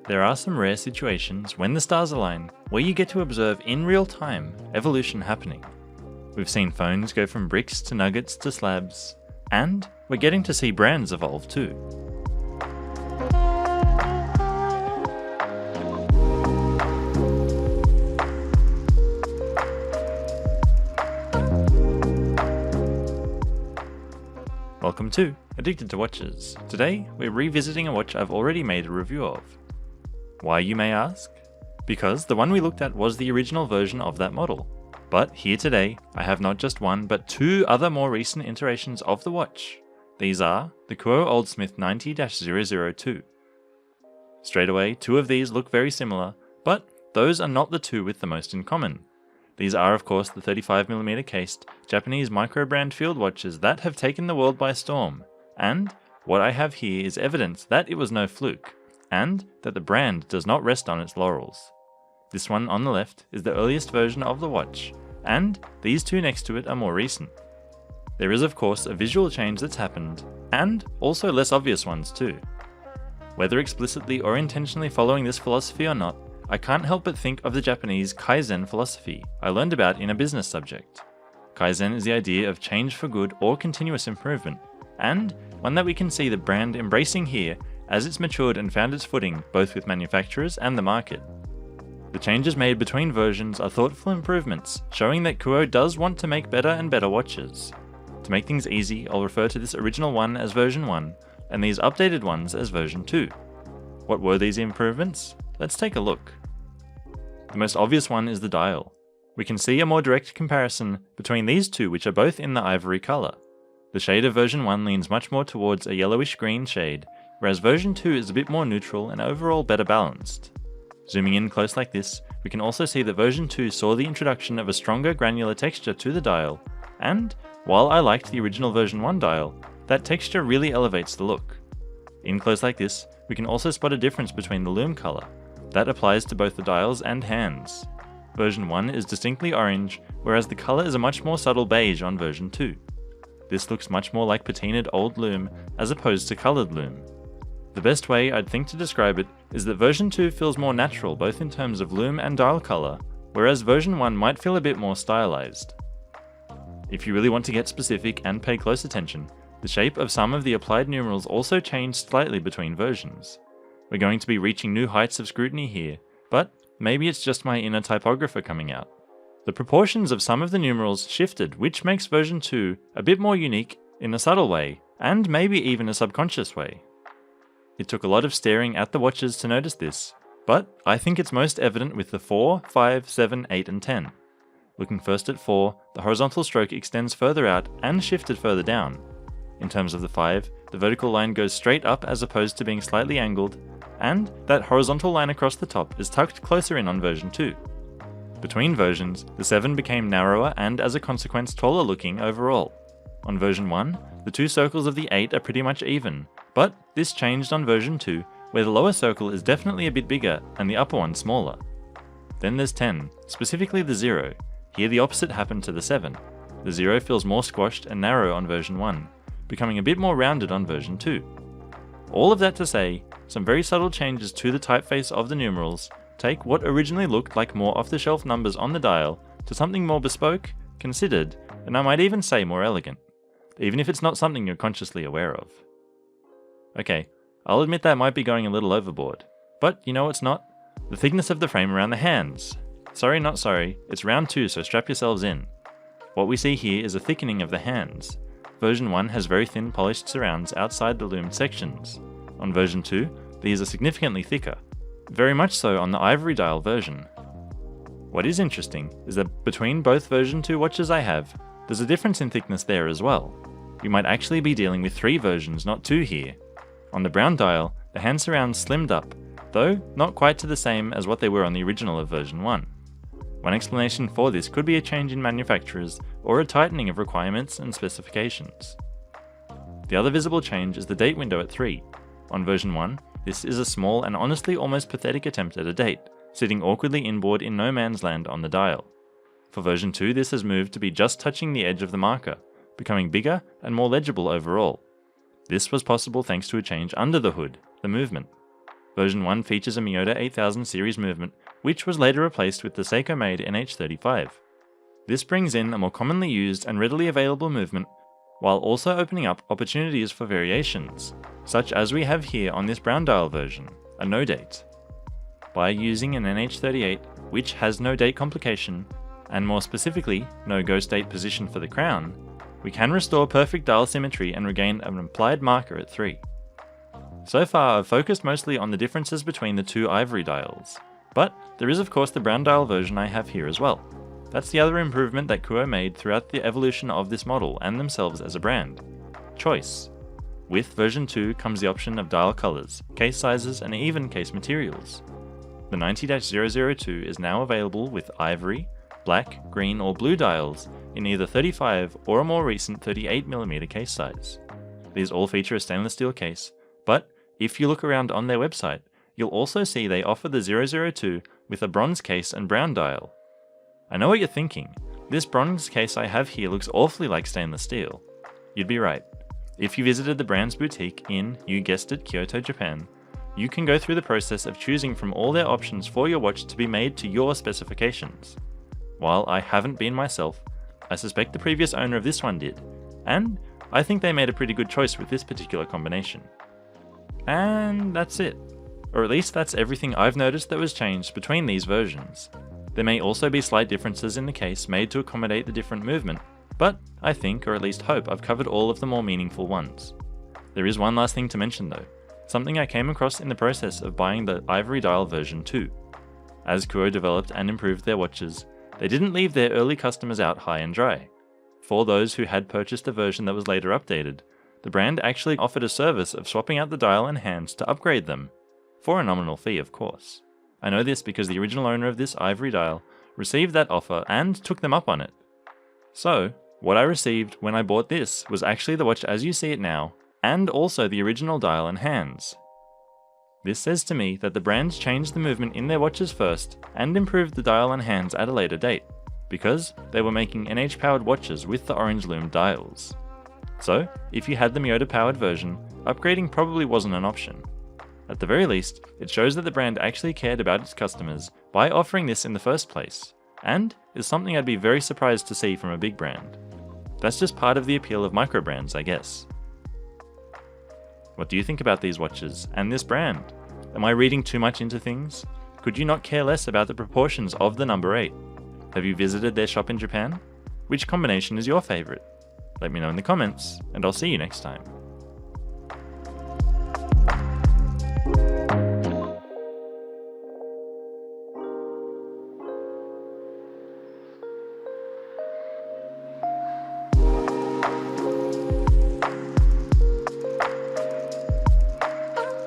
There are some rare situations when the stars align where you get to observe in real time evolution happening. We've seen phones go from bricks to nuggets to slabs, and we're getting to see brands evolve too. Welcome to Addicted to Watches. Today, we're revisiting a watch I've already made a review of. Why, you may ask? Because the one we looked at was the original version of that model. But here today, I have not just one, but two other more recent iterations of the watch. These are the Kuo Oldsmith 90-002. Straight away, two of these look very similar, but those are not the two with the most in common. These are of course the 35mm cased Japanese micro-brand field watches that have taken the world by storm, and what I have here is evidence that it was no fluke, and that the brand does not rest on its laurels. This one on the left is the earliest version of the watch, and these two next to it are more recent. There is of course a visual change that's happened, and also less obvious ones too. Whether explicitly or intentionally following this philosophy or not, I can't help but think of the Japanese Kaizen philosophy I learned about in a business subject. Kaizen is the idea of change for good or continuous improvement, and one that we can see the brand embracing here as it's matured and found its footing both with manufacturers and the market. The changes made between versions are thoughtful improvements, showing that Kuo does want to make better and better watches. To make things easy, I'll refer to this original one as version 1, and these updated ones as version 2. What were these improvements? Let's take a look. The most obvious one is the dial. We can see a more direct comparison between these two, which are both in the ivory colour. The shade of version 1 leans much more towards a yellowish green shade, whereas version 2 is a bit more neutral and overall better balanced. Zooming in close like this, we can also see that version 2 saw the introduction of a stronger granular texture to the dial, and while I liked the original version 1 dial, that texture really elevates the look. In close like this, we can also spot a difference between the lume colour. That applies to both the dials and hands. Version 1 is distinctly orange, whereas the colour is a much more subtle beige on version 2. This looks much more like patinaed old lume as opposed to coloured lume. The best way I'd think to describe it is that version 2 feels more natural both in terms of lume and dial colour, whereas version 1 might feel a bit more stylised. If you really want to get specific and pay close attention, the shape of some of the applied numerals also changed slightly between versions. We're going to be reaching new heights of scrutiny here, but maybe it's just my inner typographer coming out. The proportions of some of the numerals shifted, which makes version 2 a bit more unique in a subtle way, and maybe even a subconscious way. It took a lot of staring at the watches to notice this, but I think it's most evident with the 4, 5, 7, 8 and 10. Looking first at 4, the horizontal stroke extends further out and shifted further down. In terms of the 5, the vertical line goes straight up as opposed to being slightly angled, and that horizontal line across the top is tucked closer in on version 2. Between versions, the 7 became narrower and as a consequence taller looking overall. On version 1, the two circles of the 8 are pretty much even, but this changed on version 2, where the lower circle is definitely a bit bigger and the upper one smaller. Then there's 10, specifically the 0. Here the opposite happened to the 7. The 0 feels more squashed and narrow on version 1, becoming a bit more rounded on version 2. All of that to say, some very subtle changes to the typeface of the numerals take what originally looked like more off-the-shelf numbers on the dial to something more bespoke, considered, and I might even say more elegant, even if it's not something you're consciously aware of. Okay, I'll admit that might be going a little overboard, but you know what's not? The thickness of the frame around the hands. Sorry not sorry, it's round 2, so strap yourselves in. What we see here is a thickening of the hands. Version 1 has very thin polished surrounds outside the lumed sections. On version 2, these are significantly thicker, very much so on the ivory dial version. What is interesting is that between both version 2 watches I have, there's a difference in thickness there as well. We might actually be dealing with 3 versions, not 2 here. On the brown dial, the hand surrounds slimmed up, though not quite to the same as what they were on the original of version 1. One explanation for this could be a change in manufacturers or a tightening of requirements and specifications. The other visible change is the date window at 3. On version 1, this is a small and honestly almost pathetic attempt at a date, sitting awkwardly inboard in no man's land on the dial. For version 2, this has moved to be just touching the edge of the marker, becoming bigger and more legible overall. This was possible thanks to a change under the hood, the movement. Version 1 features a Miyota 8000 series movement, which was later replaced with the Seiko-made NH35. This brings in a more commonly used and readily available movement, while also opening up opportunities for variations, such as we have here on this brown dial version, a no date. By using an NH38, which has no date complication, and more specifically, no ghost date position for the crown, we can restore perfect dial symmetry and regain an applied marker at 3. So far I've focused mostly on the differences between the two ivory dials, but there is of course the brown dial version I have here as well. That's the other improvement that Kuo made throughout the evolution of this model and themselves as a brand. Choice. With version 2 comes the option of dial colours, case sizes and even case materials. The 90-002 is now available with ivory, black, green or blue dials in either 35 or a more recent 38mm case size. These all feature a stainless steel case, but if you look around on their website, you'll also see they offer the 002 with a bronze case and brown dial. I know what you're thinking, this bronze case I have here looks awfully like stainless steel. You'd be right. If you visited the brand's boutique in, you guessed it, Kyoto, Japan, you can go through the process of choosing from all their options for your watch to be made to your specifications. While I haven't been myself, I suspect the previous owner of this one did, and I think they made a pretty good choice with this particular combination. And that's it. Or at least that's everything I've noticed that was changed between these versions. There may also be slight differences in the case made to accommodate the different movement, but I think, or at least hope, I've covered all of the more meaningful ones. There is one last thing to mention though, something I came across in the process of buying the Ivory Dial version 2. As Kuo developed and improved their watches, they didn't leave their early customers out high and dry. For those who had purchased a version that was later updated, the brand actually offered a service of swapping out the dial and hands to upgrade them, for a nominal fee of course. I know this because the original owner of this ivory dial received that offer and took them up on it. So, what I received when I bought this was actually the watch as you see it now, and also the original dial and hands. This says to me that the brands changed the movement in their watches first and improved the dial and hands at a later date, because they were making NH-powered watches with the orange lume dials. So, if you had the Miyota-powered version, upgrading probably wasn't an option. At the very least, it shows that the brand actually cared about its customers by offering this in the first place, and is something I'd be very surprised to see from a big brand. That's just part of the appeal of micro brands, I guess. What do you think about these watches, and this brand? Am I reading too much into things? Could you not care less about the proportions of the number 8? Have you visited their shop in Japan? Which combination is your favourite? Let me know in the comments, and I'll see you next time.